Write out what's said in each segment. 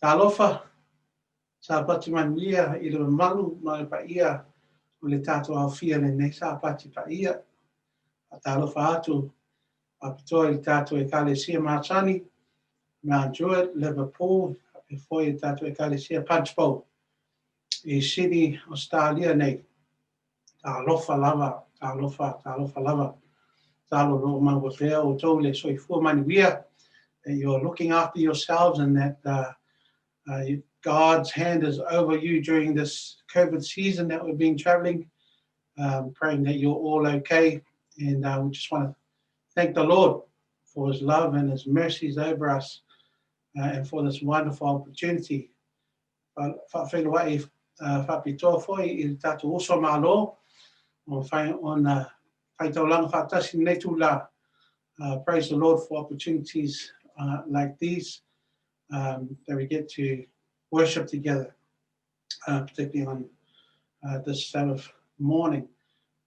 Talofa, sa pati manuia I le malu ma le paia o le tato au fia le nei sa pati paia. A talofa atu, a pitoa I tato e kalesia mātani, Mount Druitt, Liverpool, e foi I tato e kalesia Punchbowl. I Sydney, Australia nei. Talofa lava, talofa lava. Talo no mawafea o tau le soifua manuia. That you're looking after yourselves and that God's hand is over you during this COVID season that we've been traveling. Praying that you're all okay. And we just want to thank the Lord for his love and his mercies over us and for this wonderful opportunity. Whawhenua whapitoa foi I tātou oso mālo on whaitaulanga whatasi nei tūla. Praise the Lord for opportunities like these that we get to worship together, particularly on this Sabbath morning.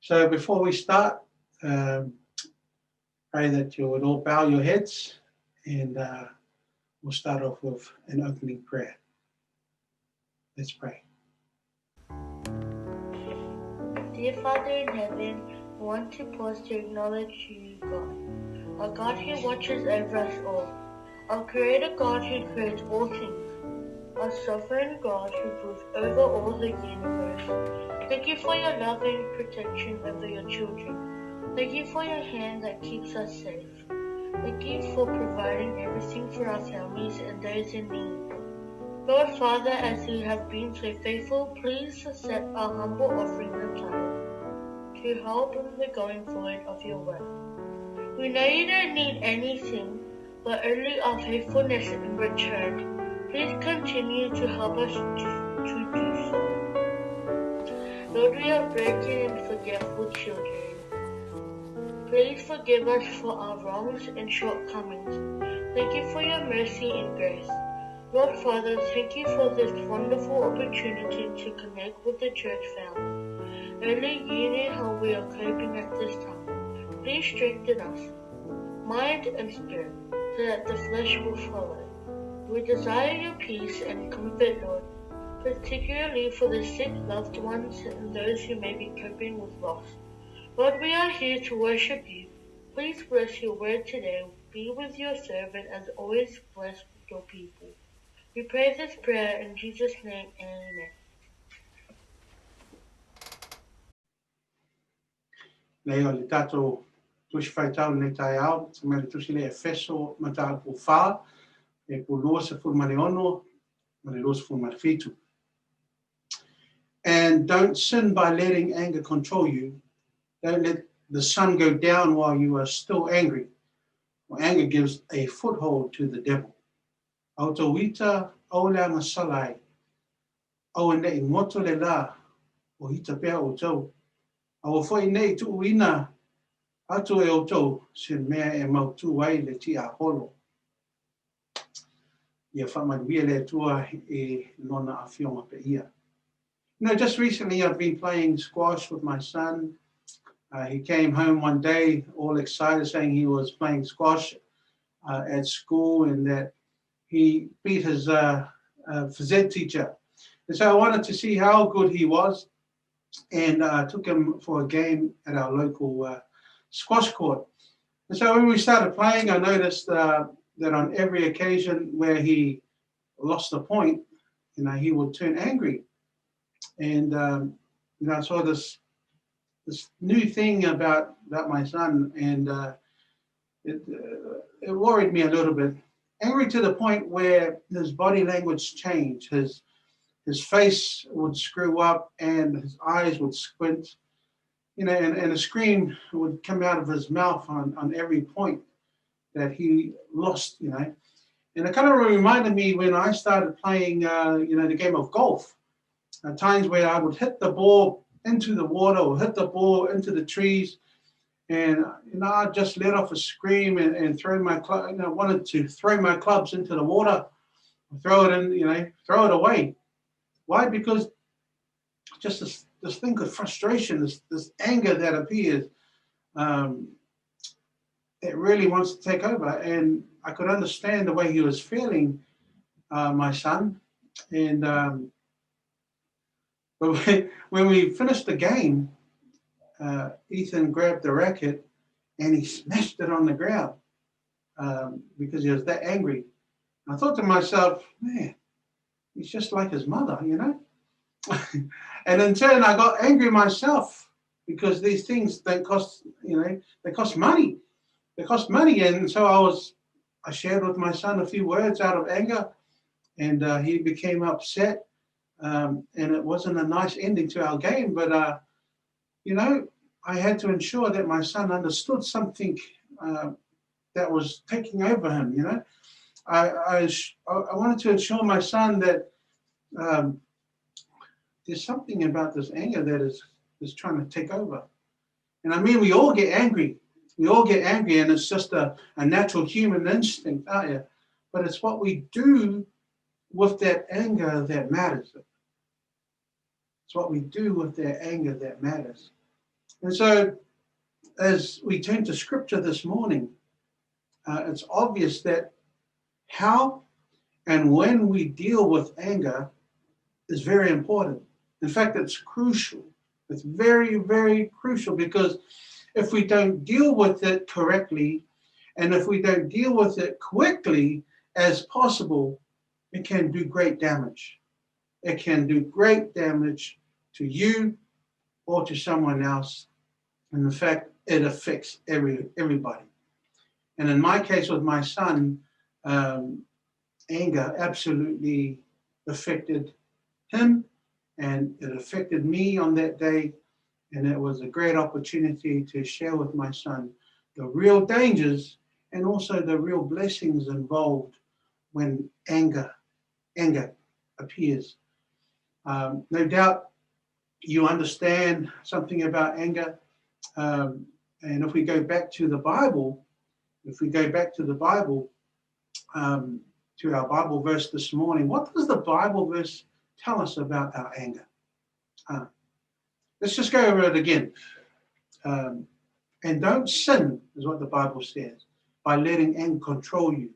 So before we start, pray that you would all bow your heads and we'll start off with an opening prayer. Let's pray. Dear Father in heaven, I want to pause to acknowledge you, God. A God who watches over us all. Our Creator God who creates all things. Our sovereign God who rules over all the universe. Thank you for your love and protection over your children. Thank you for your hand that keeps us safe. Thank you for providing everything for our families and those in need. Lord Father, as you have been so faithful, please accept our humble offering of time to help in the going forward of your word. We know you don't need anything, but only our faithfulness in return. Please continue to help us to do so. Lord, we are broken and forgetful children. Please forgive us for our wrongs and shortcomings. Thank you for your mercy and grace. Lord Father, thank you for this wonderful opportunity to connect with the church family. Only you know how we are coping at this time. Please strengthen us, mind and spirit, so that the flesh will follow. We desire your peace and comfort, Lord, particularly for the sick loved ones and those who may be coping with loss. Lord, we are here to worship you. Please bless your word today. Be with your servant as always, bless your people. We pray this prayer in Jesus' name, amen. Nei o le tātou tusi whaitau nei tai au, te mele tusi le Efeso ma tāu po whā, e po loa se fulmane ono, ma le loa se fulmane fitu. And don't sin by letting anger control you. Don't let the sun go down while you are still angry. Well, anger gives a foothold to the devil. Au tau ita, au leanga salai, au nei moto le la, o ita pea o tau. Au foi nei tu uina, atu e o tau, sin mea e mautu ai le ti a holo. Ia whamaruia le tua e nona a fionga pe ia. You know, just recently I've been playing squash with my son. He came home one day all excited saying he was playing squash at school and that he beat his phys ed teacher. And so I wanted to see how good he was and took him for a game at our local squash court. And so when we started playing, I noticed that on every occasion where he lost a point, you know, he would turn angry. And you know, I saw this new thing about my son, and it worried me a little bit. Angry to the point where his body language changed. His face would screw up and his eyes would squint, you know, and a scream would come out of his mouth on every point that he lost, you know. And it kind of reminded me when I started playing, you know, the game of golf. At times where I would hit the ball into the water or hit the ball into the trees, and you know, I just let off a scream and throw my you know, wanted to throw my clubs into the water, throw it in, you know, throw it away. Why? Because just this thing of frustration, this anger that appears, it really wants to take over. And I could understand the way he was feeling my son. And but when we finished the game, Ethan grabbed the racket and he smashed it on the ground because he was that angry. I thought to myself, man, he's just like his mother, you know? And in turn, I got angry myself because these things don't cost, you know, they cost money. They cost money. And so I shared with my son a few words out of anger, and he became upset. And it wasn't a nice ending to our game, but, you know, I had to ensure that my son understood something that was taking over him, you know. I wanted to assure my son that there's something about this anger that is trying to take over. And I mean, we all get angry. We all get angry, and it's just a natural human instinct, aren't you? But it's what we do with that anger that matters. It's what we do with that anger that matters. And so, as we turn to scripture this morning, it's obvious that how and when we deal with anger is very important. In fact, it's crucial. It's very, very crucial, because if we don't deal with it correctly, and if we don't deal with it quickly as possible, it can do great damage. It can do great damage to you or to someone else. And in fact, it affects everybody. And in my case with my son, anger absolutely affected him, and it affected me on that day. And it was a great opportunity to share with my son the real dangers and also the real blessings involved when anger appears. No doubt you understand something about anger. And if we go back to the Bible, to our Bible verse this morning, what does the Bible verse tell us about our anger? Let's just go over it again. And don't sin, is what the Bible says, by letting anger control you.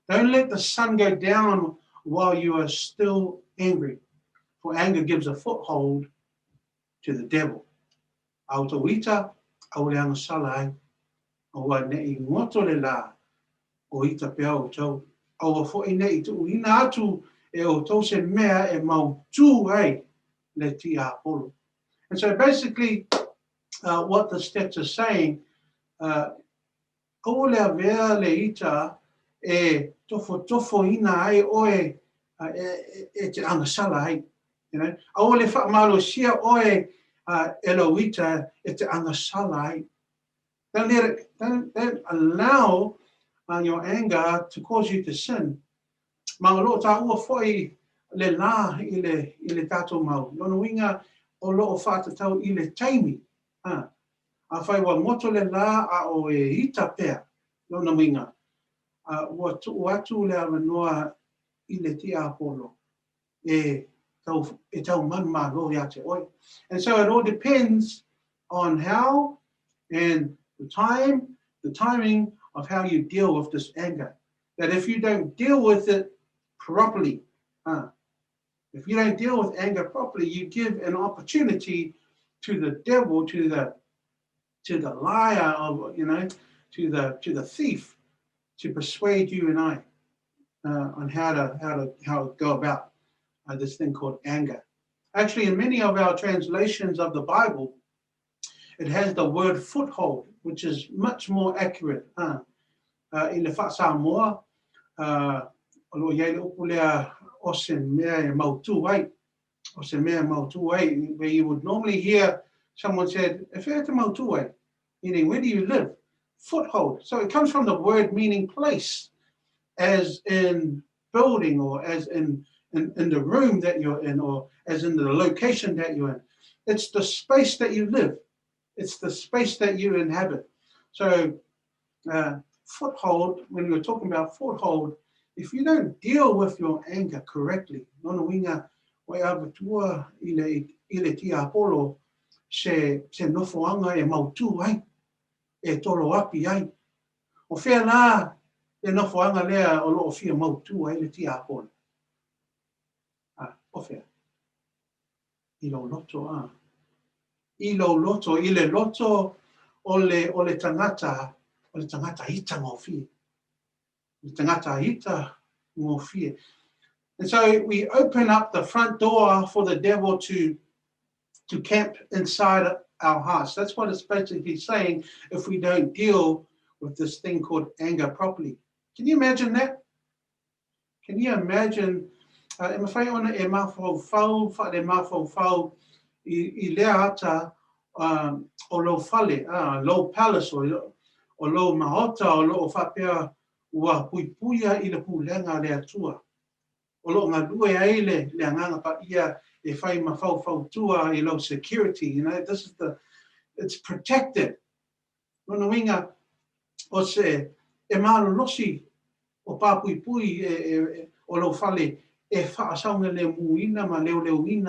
Don't let the sun go down while you are still angry, for anger gives a foothold to the devil. Tali I Le Ita, auleanga salai, awa nei ngoto le la, o ita pea o tau, awa fo'i nei tu ina atu e o tau se mea e mau tū ai le ti a polo. And so basically, what this text is saying, o le vea le ita e tofo ina ai oe e te angasala ai. You know, o le whaamalo sia oe e lo ita e te angasala ai. Don't allow your anger to cause you to sin. Mangalo ta ua foi le la I le tato mau. Lono winga o loo whātatau I le taimi. A whai wa moto le la a o e ita pea. Lono winga. Wa atu le awanoa I le ti a polo. E tau manma lo ya te oi. And so it all depends on how and the timing of how you deal with this anger. That if you don't deal with it properly, if you don't deal with anger properly, you give an opportunity to the devil, to the liar, of to the thief, to persuade you and I on how to go about this thing called anger. Actually, in many of our translations of the Bible, it has the word foothold, which is much more accurate. I le Samoa, lo ye le upulea osen mea mautu ai, where you would normally hear someone said, "If you're to mautu," meaning where do you live? Foothold. So it comes from the word meaning place, as in building, or as in the room that you're in, or as in the location that you're in. It's the space that you live. It's the space that you inhabit. So foothold, when we're talking about foothold, if you don't deal with your anger correctly, nono winga wai avatua I le ti apolo se nofoanga e mautu ai, e tolo api ai. O whea la e nofoanga lea o loo fia mautu ai le ti apolo. Ofea. I lo loto a. I lo loto, I le loto o le tangata ita ngofie. Le tangata ita ngofie. And so we open up the front door for the devil to camp inside our hearts. That's what it's basically saying if we don't deal with this thing called anger properly. Can you imagine that? Can you imagine? E mawhai ona e mawhau, wha le mawhau I lea ata o lo fale, lo palace, o lo mahota, o lo whapea ua puipuia I le pulenga le atua. O lo ngā lue ai le anganga pa ia e whai mawhau tua I lo security. You know, it's protected. Nona winga o se e malo losi o pāpuipui o lo fale e whaasaunga le muina ma leo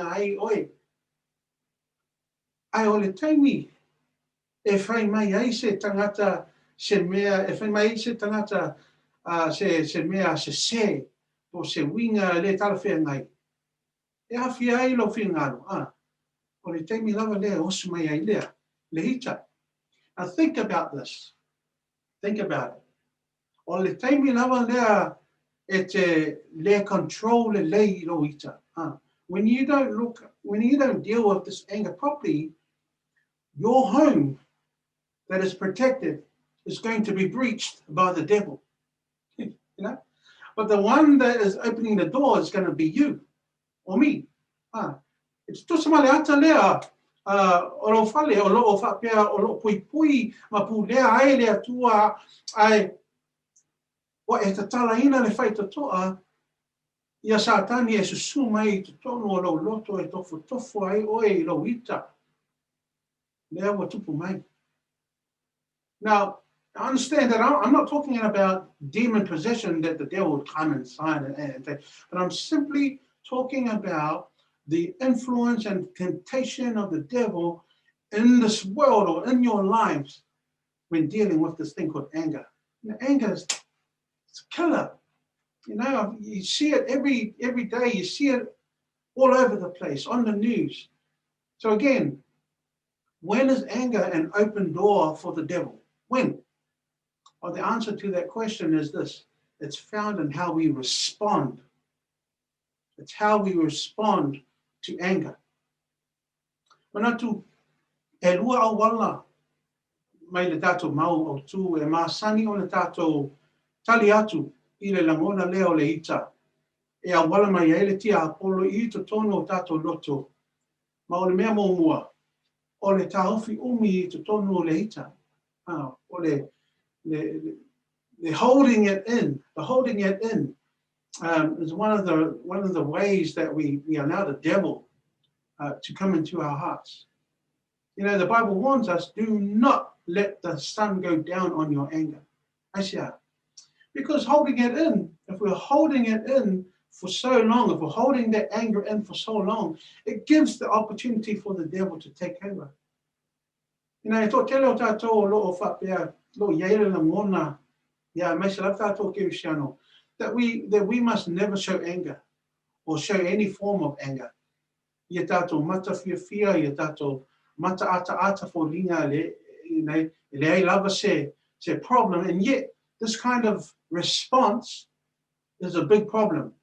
ai oe. Ai o le taimi e whai mai ai se tangata se mea, e whai mai ai se tangata se mea se o se winga le talawhea ngai. E hawhi ai lo whingaro. O le taimi lava lea osu mai ai lea, le ita. Now think about this. Think about it. O le taimi lava lea e te le control le lei lo ita. When you don't deal with this anger properly, your home that is protected is going to be breached by the devil. You know? But the one that is opening the door is going to be you or me. It's tosamale ata lea o lo fale o lo whapea o lo pui ma pu lea ai lea tua ai wa e te talaina le whai toa ia satani e susu mai te tono o lo loto e tofu ai oe I lo ita. Lea wa tupu mai. Now, I understand that I'm not talking about demon possession that the devil would come inside but I'm simply talking about the influence and temptation of the devil in this world or in your lives when dealing with this thing called anger. You know, anger is it's a killer. You know, you see it every day. You see it all over the place on the news. So again, when is anger an open door for the devil? When? Well, the answer to that question is this. It's found in how we respond. It's how we respond to anger. Manatu e lua au wala mai le tatou mau o tu e masani o le tatou tali atu I le langona leo le ita. E a wala mai ele tia apolo I to tono o tatou loto. Ma o le mea mo mua. O le taofi umi I to tono o le ita. O le holding it in. The holding it in is one of the ways that we allow the devil to come into our hearts. You know, the Bible warns us, do not let the sun go down on your anger. Asia. Because holding it in, if we're holding it in for so long, if we're holding that anger in for so long, it gives the opportunity for the devil to take over. You know, to tele o tātou lo o whapea, lo yeire na ngona, ya mai se laf tātou ke usiano, that we must never show anger or show any form of anger. Ia tātou mata fia, ia tātou mata ata for linga le, you know, le ai lava se problem, and yet this kind of response is a big problem,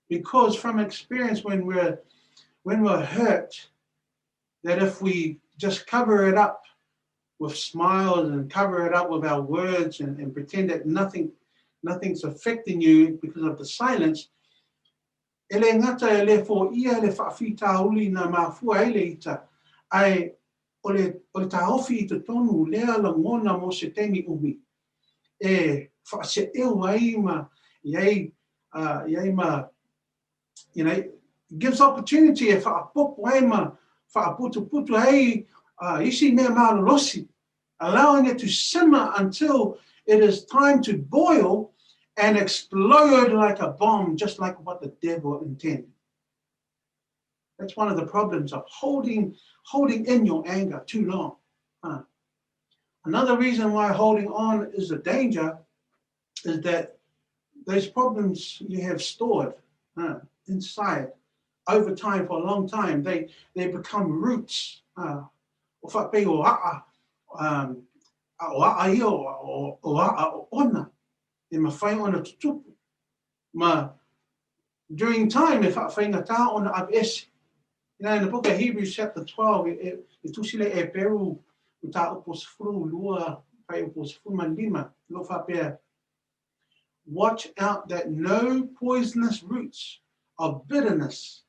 because from experience when we're hurt, that if we just cover it up with smiles and cover it up with our words and pretend that nothing's affecting you because of the silence, ele ngata ele fo ia le whaafita uli na mafua ele ita, ai ole taofi I te tonu lea la ngona mo se temi umi. E whaase eo ai ma, iai ma, you know, gives opportunity e whaapopo ai ma, whaaputu ai, isi mea malolosi, allowing it to simmer until it is time to boil and explode like a bomb, just like what the devil intended. That's one of the problems of holding in your anger too long. Another reason why holding on is a danger is that those problems you have stored inside over time, for a long time, they become roots. O whapei o a o a i o a o ona, e mawhai ona tutupu. Ma during time, e whawhaingata ona abese. You know, in the book of Hebrews chapter 12, e tusile e peru uta upo sifuru lua pai upo sifuru mandima lo whapea. Watch out that no poisonous roots of bitterness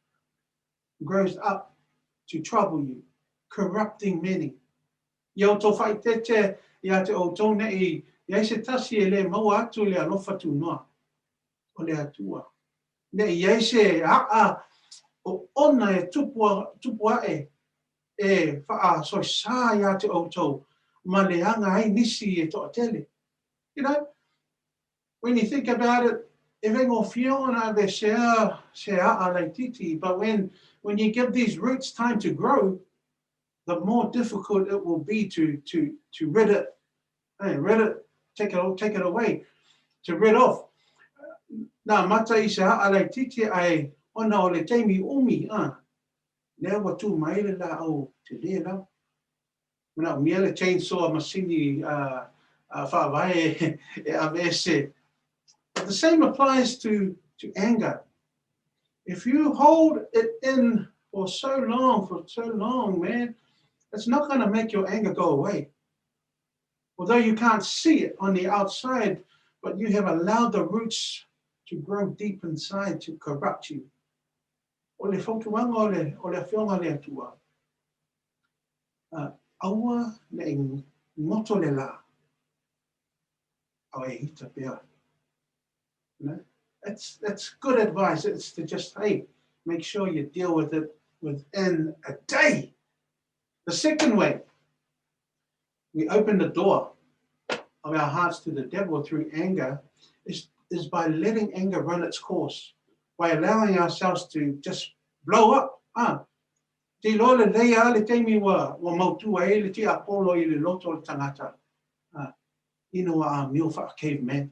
grows up to trouble you, corrupting many. Iau tō whai tete, ia te o tōne i, ia se tasi e le maua atu le alofa tu noa, o le atua. Ne ia se a o ona e tupua e wha soi sā ia te o tō, ma le anga ai nisi e tō tele. You know, when you think about it, e vengo fiona ve se a lai titi, but when you give these roots time to grow, the more difficult it will be to rid it, take it away, to rid off. Nā mata I se a lai titi ai ona o le teimi umi, lea watu mai le la au te lea lau. Muna mia le chainsaw masini whaavai e avese. But the same applies to anger. If you hold it in for so long, man, it's not going to make your anger go away. Although you can't see it on the outside, but you have allowed the roots to grow deep inside to corrupt you. O le whautuanga o le whionga le atua. Aua le ngoto le la. Au e hita pia. You know? That's good advice. It's to just, hey, make sure you deal with it within a day. The second way we open the door of our hearts to the devil through anger is by letting anger run its course, by allowing ourselves to just blow up. Te loa le leia le teimi wa mautua e le ti apolo I le loto le tangata. Ino a mio wha caveman.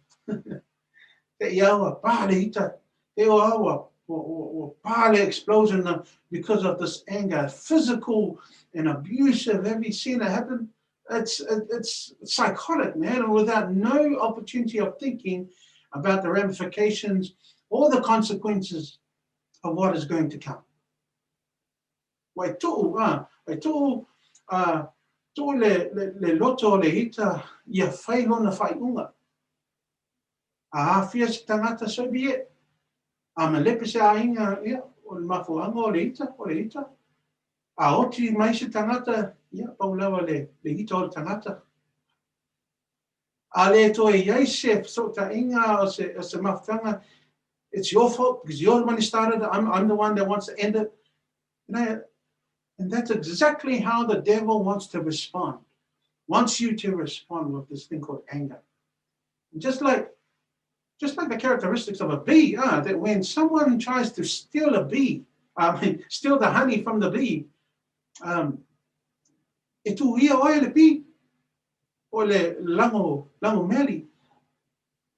Te iawa pā le ita, te o awa pā le explosion because of this anger, physical and abusive. Have you seen it happen? It's psychotic, man, and without no opportunity of thinking about the ramifications or the consequences of what is going to come. Wai tō le loto le ita ia whai lona whai unga. A hawhia si tangata, so be it. A malepe se a inga, ia, o le mafuanga o le ita. A oti mai si tangata, ia, paulawa le ita o le tangata. A le to e iai se sota inga o se mafuanga, it's your fault because you're the one who started it. I'm the one that wants to end it. You know, and that's exactly how the devil wants to respond. Wants you to respond with this thing called anger. And just like the characteristics of a bee, that when someone tries to steal a bee, steal the honey from the bee, e tu ia oe le bee, o le lango meli.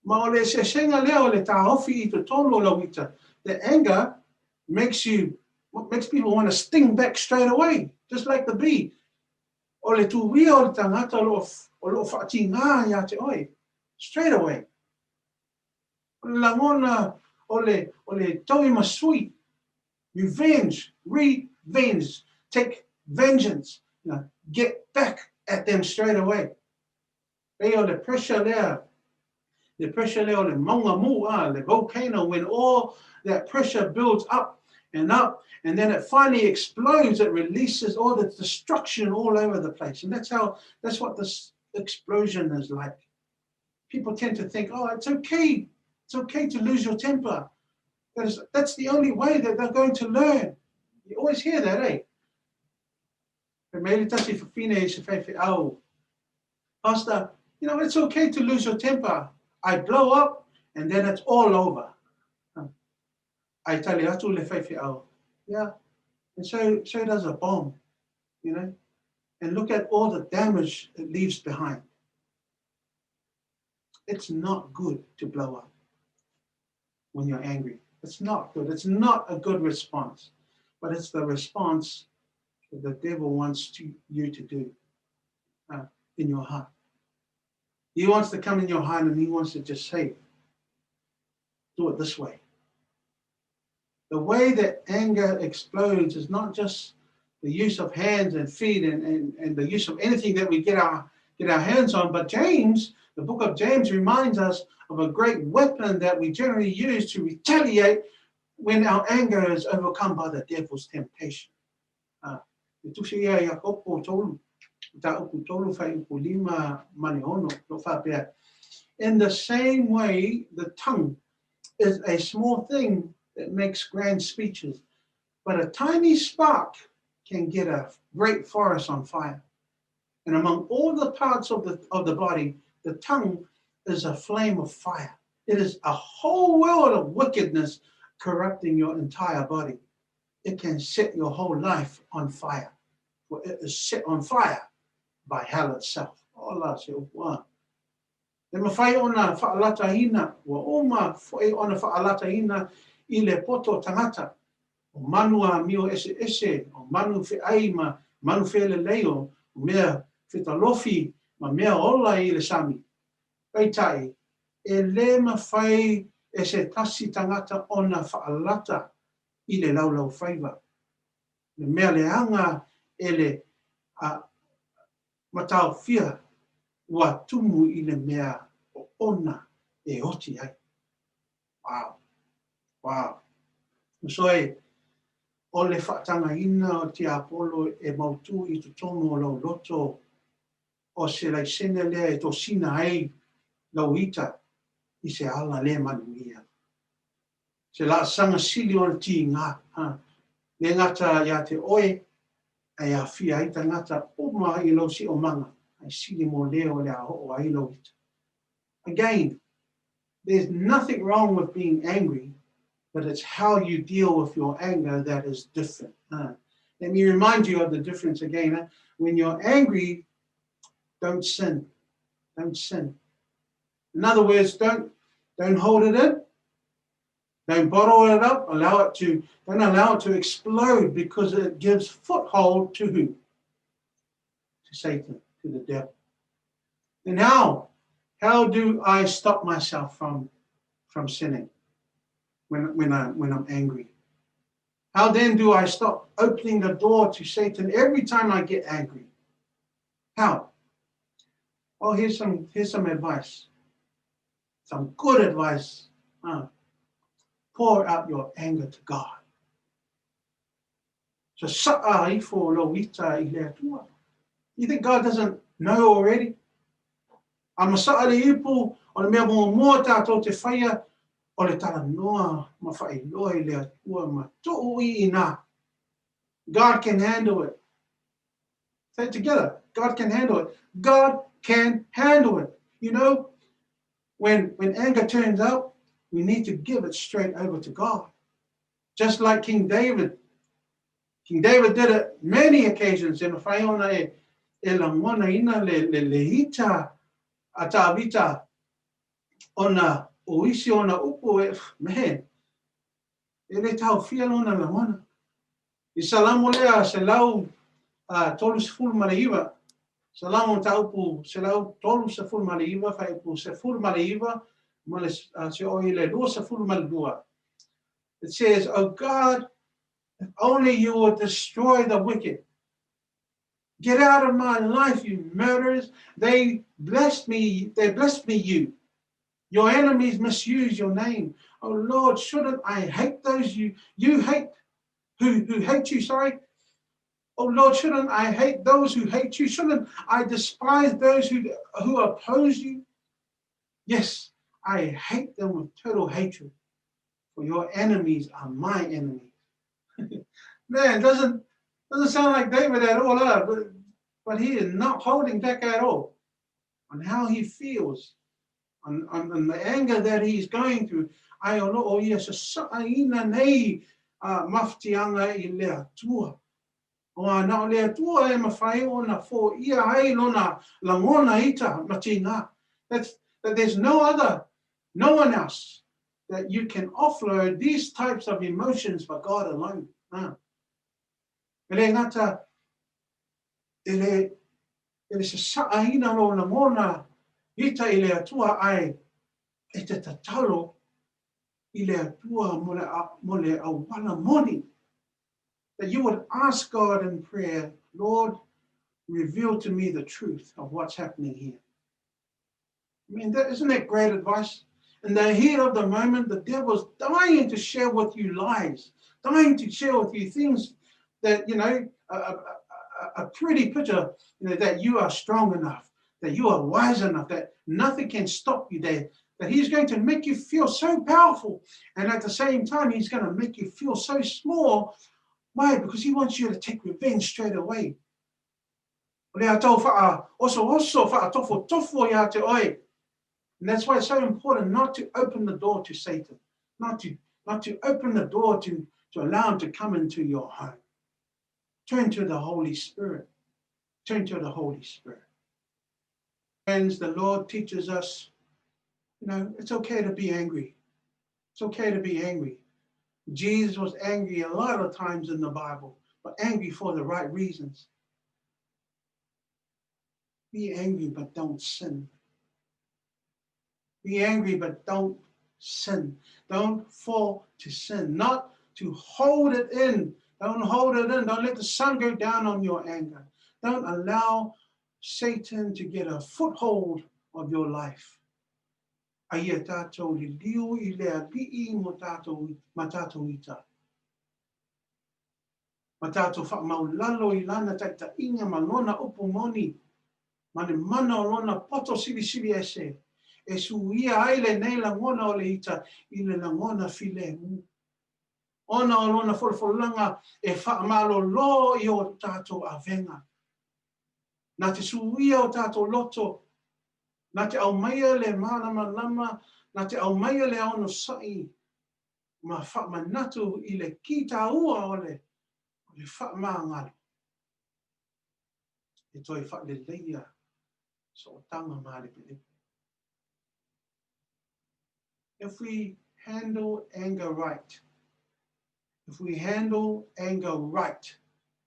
Ma o le sesenga leo le taofi I te tono lawita. The anger makes people want to sting back straight away, just like the bee. O le tuia o le tangata o lo whaatinga ia te oe, straight away. O le langona o le taui masui, revenge, take vengeance, get back at them straight away. Ei o le pressure there. The pressure le o le maunga mu, the volcano, when all that pressure builds up, and then it finally explodes, it releases all the destruction all over the place. And that's what this explosion is like. People tend to think, oh, it's okay to lose your temper. That's the only way that they're going to learn. You always hear that, eh? Pastor, it's okay to lose your temper. I blow up and then it's all over. I tell you, yeah. And so does a bomb, and look at all the damage it leaves behind. It's not good to blow up when you're angry. It's not good. It's not a good response. but it's the response that the devil wants you to do in your heart. He wants to come in your heart and he wants to just say, do it this way. The way that anger explodes is not just the use of hands and feet and the use of anything that we get our hands on, but James, the book of James, reminds us of a great weapon that we generally use to retaliate when our anger is overcome by the devil's temptation. In the same way, the tongue is a small thing that makes grand speeches, but a tiny spark can get a great forest on fire. And among all the parts of the body, the tongue is a flame of fire. It is a whole world of wickedness corrupting your entire body. It can set your whole life on fire, for it is set on fire by hell itself. Allah se wa. E mawhai ona whaalatahina, wa oma whai ona whaalatahina I le poto tangata. O manua mio ese, o manu whiai ma manu whiele leo, o mea whitalofi ma mea ola I le sami. Peitai, e le mawhai e se tasi tangata ona whaalata I le laulau whaiva. Le mea leanga e le matau fia wa tumu I le mea o ona e oti ai. Wow. Wow. So o le whaatanga ina o te apolo e mautu I tu tono o lau loto o se lai sene lea e to sina ai lau ita I se ala le manuia. Se la sanga sili o le ti ngā. Le ngata ia te oe ai a fia ita ngata oma I lau si o manga. Ai sili mo leo le a ho ai lau ita. Again, there's nothing wrong with being angry, but it's how you deal with your anger that is different. Let me remind you of the difference again. When you're angry, don't sin. Don't sin. In other words, don't hold it in. Don't bottle it up. Don't allow it to explode, because it gives foothold to who? To Satan, to the devil. And how do I stop myself from sinning when I'm angry? How then do I stop opening the door to Satan every time I get angry? How? Well, here's some advice. Some good advice. Pour out your anger to God. So sa'a ifo lo ita I le atua. You think God doesn't know already? A masa'a le ipu o le mea mua tātou te whaia o le tala noa ma whai loa I le atua ma to'u I ina. God can handle it. Say it together. God can handle it. God can handle it. You know, when anger turns up, we need to give it straight over to God. Just like King David. King David did it many occasions. In whaiona e langona ina le ita a tāwita ona oisi ona upo man. E le tau fia lona langona. I salamo lea se lau tolu se fulu maleiwa. Salamo taupu se lau tolu se fulu maleiwa, whaipu se fulu maleiwa, male se oi le lua se fulu maleiwa. It says, "Oh God, if only you would destroy the wicked. Get out of my life, you murderers. They blessed me, you. Your enemies misuse your name. Oh Lord, shouldn't I hate those you hate, who hate you, sorry? Oh Lord, shouldn't I hate those who hate you? Shouldn't I despise those who oppose you? Yes, I hate them with total hatred, for your enemies are my enemies." Man, doesn't sound like David at all, but he is not holding back at all on how he feels, on the anger that he's going through. Ai ono o ia se sa'aina nei maftianga I le atua. O ana o le atua e mawhai ona fo ia ai lona langona ita matinga. That there's no one else that you can offload these types of emotions but God alone. Ele ngata, ele se saaina lo na mona, ita ile atua ai, e te tatalo, ile atua mole awala moni. That you would ask God in prayer, Lord, reveal to me the truth of what's happening here. I mean, isn't that great advice? In the heat of the moment, the devil's dying to share with you lies, dying to share with you things that, a pretty picture, that you are strong enough, that you are wise enough, that nothing can stop you there, that he's going to make you feel so powerful. And at the same time, he's going to make you feel so small. Why? Because he wants you to take revenge straight away. And that's why it's so important not to open the door to Satan, not to open the door to allow him to come into your home. Turn to the Holy Spirit. Turn to the Holy Spirit. Friends, the Lord teaches us, it's okay to be angry. It's okay to be angry. Jesus was angry a lot of times in the Bible, but angry for the right reasons. Be angry, but don't sin. Be angry, but don't sin. Don't fall to sin. Not to hold it in. Don't hold it in. Don't let the sun go down on your anger. Don't allow Satan to get a foothold of your life. Aia tātou li liu I lea li'i mo tātou matatou ita. Matatou whakamaulalo I lana taita inga malona upu moni. Mane mana o lona poto sili ese. E suia aile nei langona o le ita I le langona file mu. Ona o lona folfolanga e whaamalo lo I o tātou avenga. Nā te suia o tātou loto. Nā te au maia le malama lama. Nā te au maia le ono sai. Ma whaamanatu I le kita ua o le whaamangalo. E toi whaale leia so tanga maare pele. If we handle anger right, I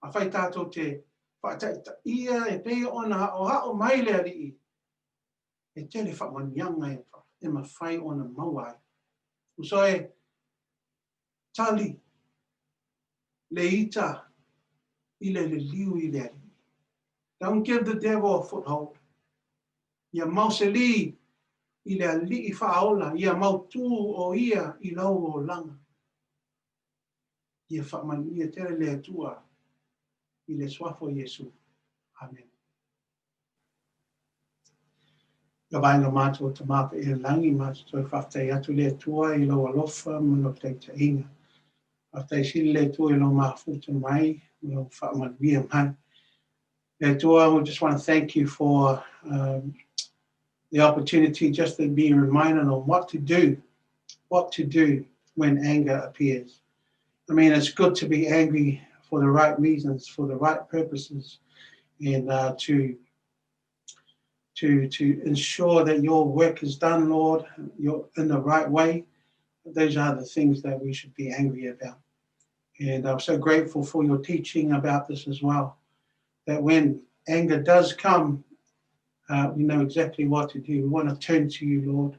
whai tātou te whaataita ia e pei ona o hao mai le ali'i. E tele whaamanianga e ma whai ona mauai. Usoe, Tali Le Ita I le liu I le ali'i. Don't give the devil a foothold. Ia mauseli I le ali'i whaola, ia mautu o ia I lau o langa. Ia whaamani ia tere le atua I le swafo Yesu. Amen. Ka vainga mātua ta mapa I langi mātua toi whaftai atu le atua I lau alofa mano tei ta inga. Whaftai sili le atua I lau mafuta mai, mano whaamani ia mai. Le atua, we just want to thank you for the opportunity just to be reminded on what to do when anger appears. I mean, it's good to be angry for the right reasons, for the right purposes, and to ensure that your work is done, Lord, you're in the right way. Those are the things that we should be angry about. And I'm so grateful for your teaching about this as well, that when anger does come, we know exactly what to do. We want to turn to you, Lord.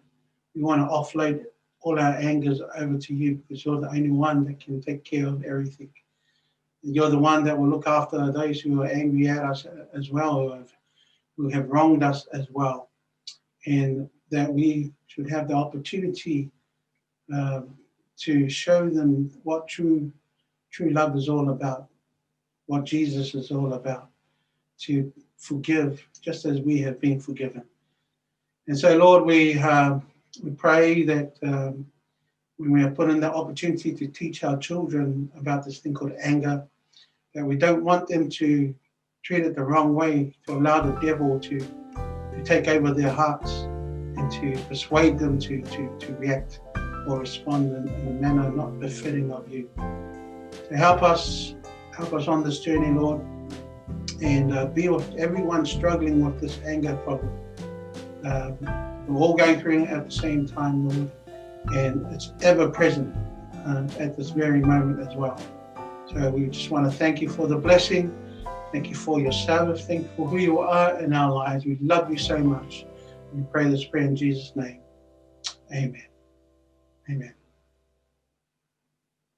We want to offload all our angers over to you because you're the only one that can take care of everything. You're the one that will look after those who are angry at us as well, who have wronged us as well. And that we should have the opportunity to show them what true love is all about, what Jesus is all about, to forgive just as we have been forgiven. And so, Lord, we pray that when we are put in the opportunity to teach our children about this thing called anger, that we don't want them to treat it the wrong way, to allow the devil to take over their hearts and to persuade them to react or respond in a manner not befitting of you. So help us on this journey, Lord, and be with everyone struggling with this anger problem. We're all going through it at the same time, Lord, and it's ever present at this very moment as well. So we just want to thank you for the blessing. Thank you for your Sabbath. Thank you for who you are in our lives. We love you so much. We pray this prayer in Jesus' name. Amen. Amen.